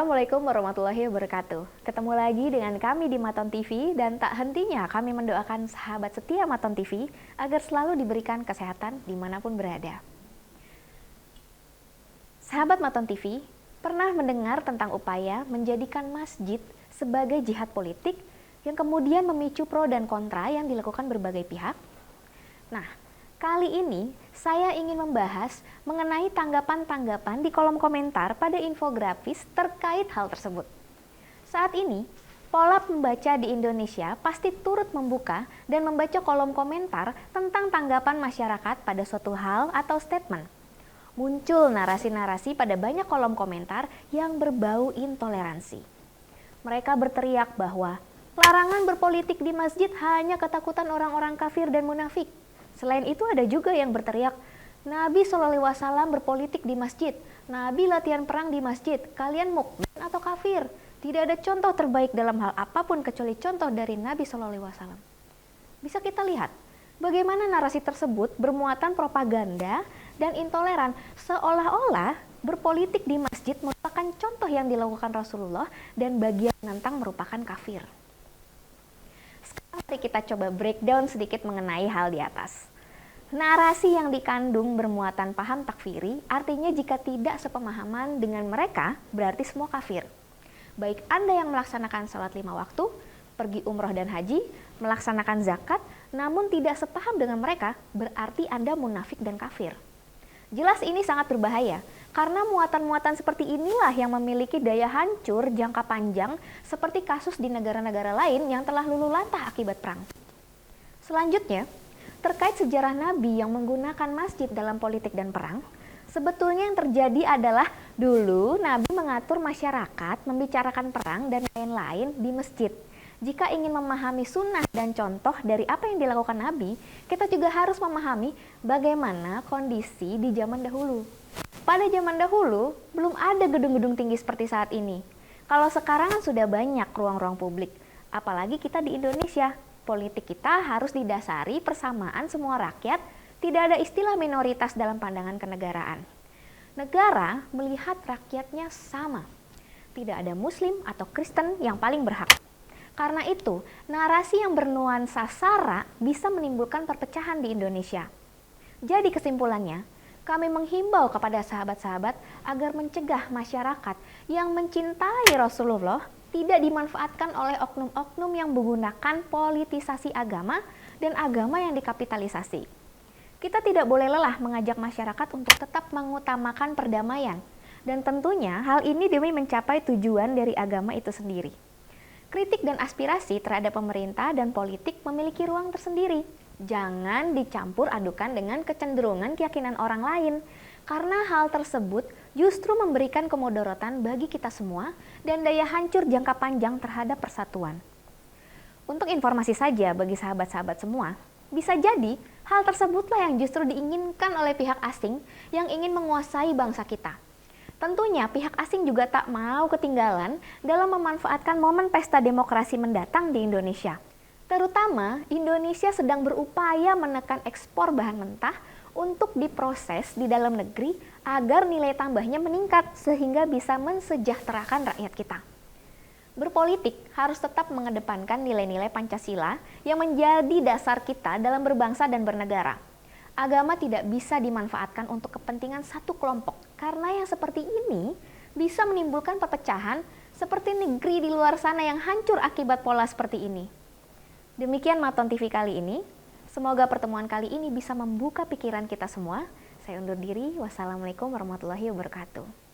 Assalamualaikum warahmatullahi wabarakatuh. Ketemu lagi dengan kami di Maton TV dan tak hentinya kami mendoakan sahabat setia Maton TV agar selalu diberikan kesehatan dimanapun berada. Sahabat Maton TV, pernah mendengar tentang upaya menjadikan masjid sebagai jihad politik yang kemudian memicu pro dan kontra yang dilakukan berbagai pihak? Nah, kali ini saya ingin membahas mengenai tanggapan-tanggapan di kolom komentar pada infografis terkait hal tersebut. Saat ini, pola pembaca di Indonesia pasti turut membuka dan membaca kolom komentar tentang tanggapan masyarakat pada suatu hal atau statement. Muncul narasi-narasi pada banyak kolom komentar yang berbau intoleransi. Mereka berteriak bahwa larangan berpolitik di masjid hanya ketakutan orang-orang kafir dan munafik. Selain itu ada juga yang berteriak, Nabi SAW berpolitik di masjid, Nabi latihan perang di masjid, kalian mukmin atau kafir? Tidak ada contoh terbaik dalam hal apapun kecuali contoh dari Nabi SAW. Bisa kita lihat bagaimana narasi tersebut bermuatan propaganda dan intoleran, seolah-olah berpolitik di masjid merupakan contoh yang dilakukan Rasulullah dan bagian menentang merupakan kafir. Mari kita coba breakdown sedikit mengenai hal di atas. Narasi yang dikandung bermuatan paham takfiri, artinya jika tidak sepemahaman dengan mereka, berarti semua kafir. Baik Anda yang melaksanakan sholat 5 waktu, pergi umroh dan haji, melaksanakan zakat, namun tidak sepaham dengan mereka, berarti Anda munafik dan kafir. Jelas ini sangat berbahaya, karena muatan-muatan seperti inilah yang memiliki daya hancur jangka panjang seperti kasus di negara-negara lain yang telah luluh lantah akibat perang. Selanjutnya, terkait sejarah Nabi yang menggunakan masjid dalam politik dan perang, sebetulnya yang terjadi adalah dulu Nabi mengatur masyarakat membicarakan perang dan lain-lain di masjid. Jika ingin memahami sunnah dan contoh dari apa yang dilakukan Nabi, kita juga harus memahami bagaimana kondisi di zaman dahulu. Pada zaman dahulu, belum ada gedung-gedung tinggi seperti saat ini. Kalau sekarang sudah banyak ruang-ruang publik, apalagi kita di Indonesia. Politik kita harus didasari persamaan semua rakyat, tidak ada istilah minoritas dalam pandangan kenegaraan. Negara melihat rakyatnya sama. Tidak ada Muslim atau Kristen yang paling berhak. Karena itu, narasi yang bernuansa sara bisa menimbulkan perpecahan di Indonesia. Jadi kesimpulannya, kami menghimbau kepada sahabat-sahabat agar mencegah masyarakat yang mencintai Rasulullah tidak dimanfaatkan oleh oknum-oknum yang menggunakan politisasi agama dan agama yang dikapitalisasi. Kita tidak boleh lelah mengajak masyarakat untuk tetap mengutamakan perdamaian, dan tentunya hal ini demi mencapai tujuan dari agama itu sendiri. Kritik dan aspirasi terhadap pemerintah dan politik memiliki ruang tersendiri. Jangan dicampur adukan dengan kecenderungan keyakinan orang lain, karena hal tersebut justru memberikan kemudaratan bagi kita semua dan daya hancur jangka panjang terhadap persatuan. Untuk informasi saja bagi sahabat-sahabat semua, bisa jadi hal tersebutlah yang justru diinginkan oleh pihak asing yang ingin menguasai bangsa kita. Tentunya pihak asing juga tak mau ketinggalan dalam memanfaatkan momen pesta demokrasi mendatang di Indonesia. Terutama Indonesia sedang berupaya menekan ekspor bahan mentah untuk diproses di dalam negeri agar nilai tambahnya meningkat sehingga bisa mensejahterakan rakyat kita. Berpolitik harus tetap mengedepankan nilai-nilai Pancasila yang menjadi dasar kita dalam berbangsa dan bernegara. Agama tidak bisa dimanfaatkan untuk kepentingan satu kelompok, karena yang seperti ini bisa menimbulkan perpecahan seperti negeri di luar sana yang hancur akibat pola seperti ini. Demikian Maton TV kali ini. Semoga pertemuan kali ini bisa membuka pikiran kita semua. Saya undur diri. Wassalamualaikum warahmatullahi wabarakatuh.